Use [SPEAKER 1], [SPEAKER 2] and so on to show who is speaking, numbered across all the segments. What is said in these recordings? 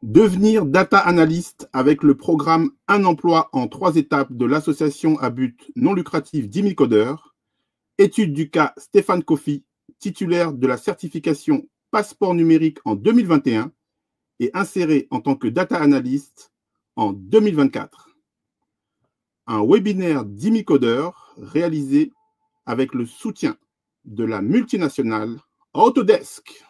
[SPEAKER 1] Devenir data analyst avec le programme Un emploi en 3 étapes de l'association à but non lucratif 10 000 codeurs. Étude du cas Stéphane Kofi, titulaire de la certification Passeport numérique en 2021 et inséré en tant que data analyst en 2024. Un webinaire 10 000 codeurs réalisé avec le soutien de la multinationale Autodesk.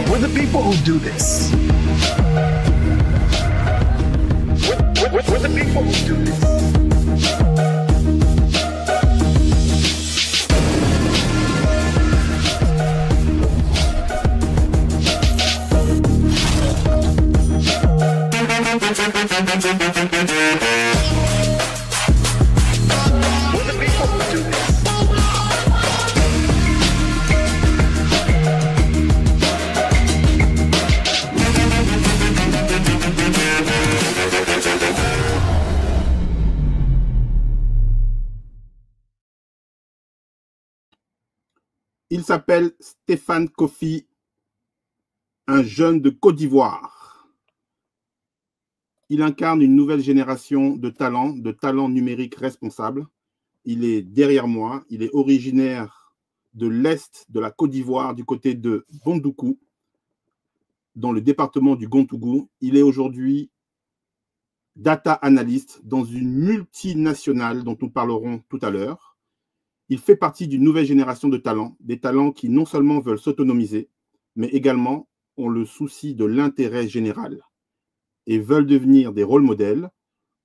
[SPEAKER 2] We're the people who do this. We're the people who do this. We're the people who do this.
[SPEAKER 1] Il s'appelle Stéphane Kofi, un jeune de Côte d'Ivoire. Il incarne une nouvelle génération de talents numériques responsables. Il est derrière moi, il est originaire de l'Est de la Côte d'Ivoire, du côté de Bondoukou, dans le département du Gontougou. Il est aujourd'hui data analyst dans une multinationale dont nous parlerons tout à l'heure. Il fait partie d'une nouvelle génération de talents, des talents qui non seulement veulent s'autonomiser, mais également ont le souci de l'intérêt général et veulent devenir des rôles modèles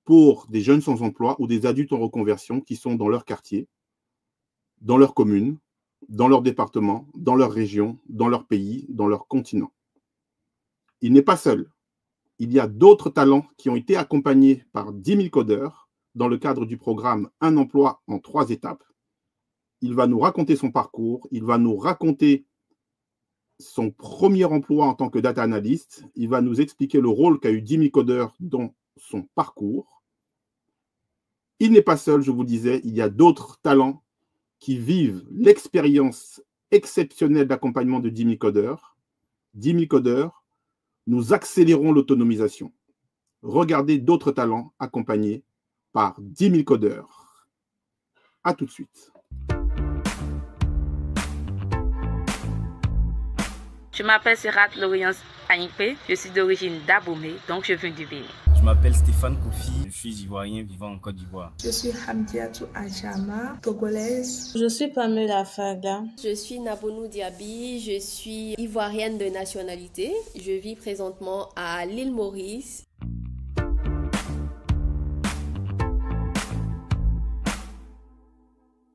[SPEAKER 1] pour des jeunes sans emploi ou des adultes en reconversion qui sont dans leur quartier, dans leur commune, dans leur département, dans leur région, dans leur pays, dans leur continent. Il n'est pas seul. Il y a d'autres talents qui ont été accompagnés par 10 000 codeurs dans le cadre du programme Un emploi en 3 étapes. Il va nous raconter son parcours, il va nous raconter son premier emploi en tant que data analyst, il va nous expliquer le rôle qu'a eu 10 000 codeurs dans son parcours. Il n'est pas seul, je vous disais, il y a d'autres talents qui vivent l'expérience exceptionnelle d'accompagnement de 10 000 codeurs. 10 000 codeurs, nous accélérons l'autonomisation. Regardez d'autres talents accompagnés par 10 000 codeurs. À tout de suite.
[SPEAKER 3] Je m'appelle Serat Laurience Anipé, je suis d'origine d'Abomey, donc je viens du Bénin.
[SPEAKER 4] Je m'appelle Stéphane Kofi, je suis ivoirien vivant en Côte d'Ivoire.
[SPEAKER 5] Je suis Hamdiatou Adjama, togolaise.
[SPEAKER 6] Je suis Pamela Faga.
[SPEAKER 7] Je suis Nabonou Diaby, je suis ivoirienne de nationalité. Je vis présentement à l'île Maurice.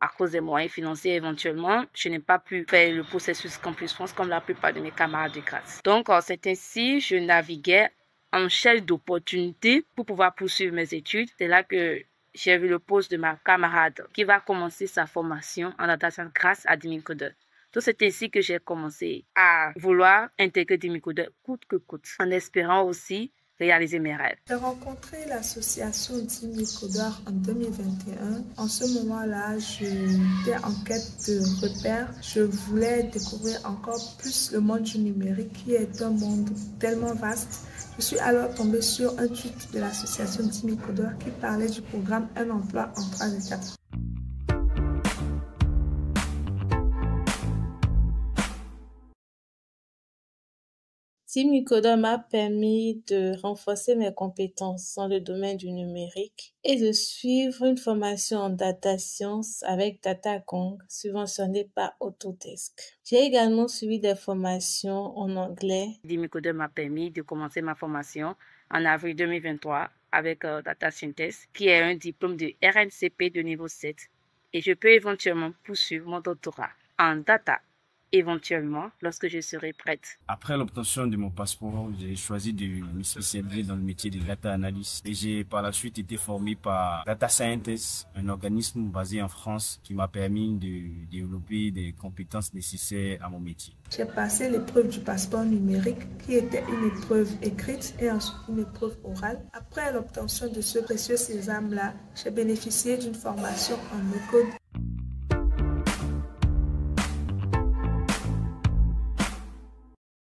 [SPEAKER 3] À cause des moyens financiers éventuellement, je n'ai pas pu faire le processus Campus France comme la plupart de mes camarades de classe. Donc c'est ainsi je naviguais en cherche d'opportunités pour pouvoir poursuivre mes études. C'est là que j'ai vu le poste de ma camarade qui va commencer sa formation en data science grâce à 10 000 codeurs. Donc c'est ainsi que j'ai commencé à vouloir intégrer 10 000 codeurs coûte que coûte, en espérant aussi réaliser mes rêves.
[SPEAKER 5] J'ai rencontré l'association 10 000 codeurs en 2021. En ce moment-là, j'étais en quête de repères. Je voulais découvrir encore plus le monde du numérique qui est un monde tellement vaste. Je suis alors tombée sur un tweet de l'association 10 000 codeurs qui parlait du programme Un emploi en 3 étapes.
[SPEAKER 6] Team Ecoder m'a permis de renforcer mes compétences dans le domaine du numérique et de suivre une formation en data science avec DataGong subventionnée par Autodesk. J'ai également suivi des formations en anglais.
[SPEAKER 3] Team Ecoder m'a permis de commencer ma formation en avril 2023 avec Data Scientist, qui est un diplôme de RNCP de niveau 7. Et je peux éventuellement poursuivre mon doctorat en data, éventuellement, lorsque je serai prête.
[SPEAKER 4] Après l'obtention de mon passeport, j'ai choisi de me spécialiser dans le métier de data analyst. Et j'ai par la suite été formé par Data Scientist, un organisme basé en France qui m'a permis de développer des compétences nécessaires à mon métier.
[SPEAKER 5] J'ai passé l'épreuve du passeport numérique qui était une épreuve écrite et ensuite une épreuve orale. Après l'obtention de ce précieux sésame-là, j'ai bénéficié d'une formation en no-code.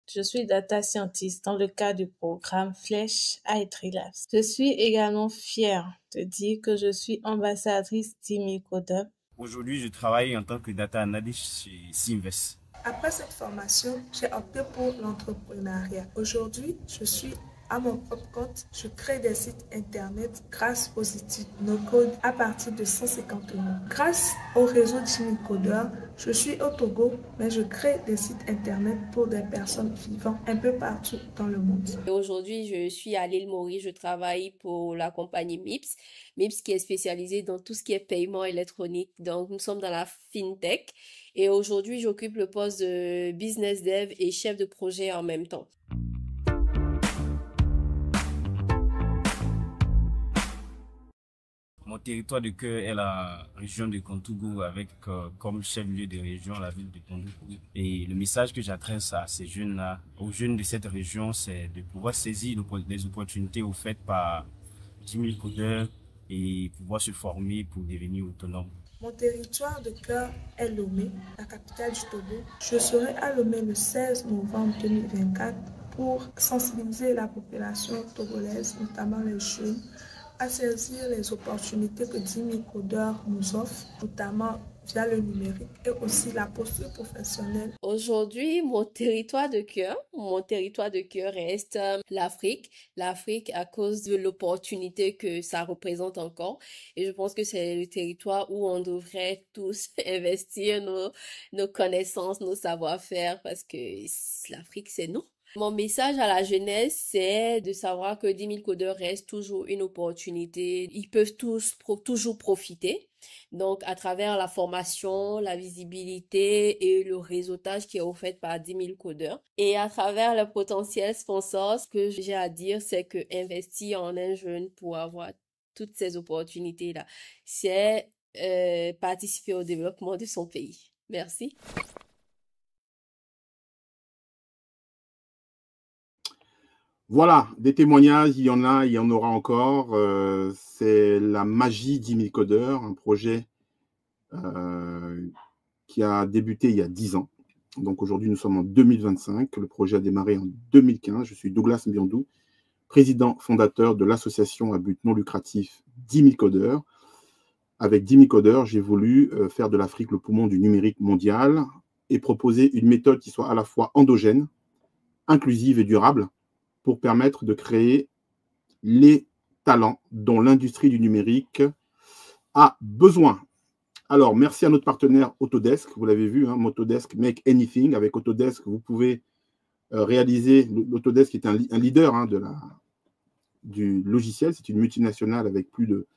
[SPEAKER 6] Je suis data scientist dans le cadre du programme Flèche IT Labs. Je suis également fière de dire que je suis ambassadrice Team Ecoder.
[SPEAKER 4] Aujourd'hui, je travaille en tant que data analyst chez Simvest.
[SPEAKER 5] Après cette formation, j'ai opté pour l'entrepreneuriat. Aujourd'hui, je suis à mon propre compte. Je crée des sites internet grâce aux outils no-code à partir de 150 €. Grâce au réseau Team Ecoder, je suis au Togo, mais je crée des sites internet pour des personnes vivant un peu partout dans le monde.
[SPEAKER 7] Aujourd'hui, je suis à l'île Maurice, je travaille pour la compagnie MIPS. MIPS qui est spécialisée dans tout ce qui est paiement électronique. Donc, nous sommes dans la FinTech. Et aujourd'hui, j'occupe le poste de business dev et chef de projet en même temps.
[SPEAKER 4] Mon territoire de cœur est la région de Kontougou avec comme chef-lieu de région la ville de Tondoukou. Et le message que j'adresse à ces jeunes-là, aux jeunes de cette région, c'est de pouvoir saisir les opportunités offertes par Team Ecoder et pouvoir se former pour devenir autonome.
[SPEAKER 5] Mon territoire de cœur est Lomé, la capitale du Togo. Je serai à Lomé le 16 novembre 2024 pour sensibiliser la population togolaise, notamment les jeunes, à saisir les opportunités que Team Ecoder nous offre, notamment via le numérique et aussi la posture professionnelle.
[SPEAKER 7] Aujourd'hui, mon territoire de cœur reste l'Afrique. L'Afrique à cause de l'opportunité que ça représente encore. Et je pense que c'est le territoire où on devrait tous investir nos connaissances, nos savoir-faire parce que l'Afrique, c'est nous. Mon message à la jeunesse, c'est de savoir que 10 000 codeurs reste toujours une opportunité. Ils peuvent toujours profiter. Donc, à travers la formation, la visibilité et le réseautage qui est offert par 10 000 codeurs. Et à travers le potentiel sponsor, ce que j'ai à dire, c'est que investir en un jeune pour avoir toutes ces opportunités-là, c'est participer au développement de son pays. Merci.
[SPEAKER 1] Voilà, des témoignages, il y en a, il y en aura encore. C'est la magie d'10 000 codeurs, un projet qui a débuté il y a 10 ans. Donc aujourd'hui, nous sommes en 2025. Le projet a démarré en 2015. Je suis Douglas Mbiondou, président fondateur de l'association à but non lucratif 10 000 codeurs. Avec 10 000 codeurs, j'ai voulu faire de l'Afrique le poumon du numérique mondial et proposer une méthode qui soit à la fois endogène, inclusive et durable, pour permettre de créer les talents dont l'industrie du numérique a besoin. Alors, merci à notre partenaire Autodesk. Vous l'avez vu, hein, Autodesk Make Anything. Avec Autodesk, vous pouvez réaliser. L'Autodesk est un leader hein, du logiciel. C'est une multinationale avec plus de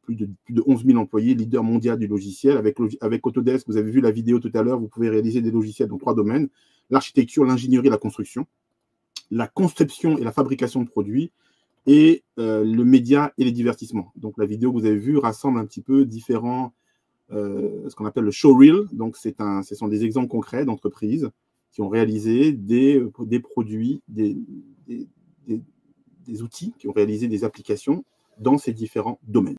[SPEAKER 1] 11 000 employés, leader mondial du logiciel. Avec Autodesk, vous avez vu la vidéo tout à l'heure, vous pouvez réaliser des logiciels dans 3 domaines: l'architecture, l'ingénierie, la construction, la conception et la fabrication de produits, et le média et les divertissements. Donc, la vidéo que vous avez vue rassemble un petit peu différents, ce qu'on appelle le showreel. Donc, ce sont des exemples concrets d'entreprises qui ont réalisé des produits, des outils, qui ont réalisé des applications dans ces différents domaines.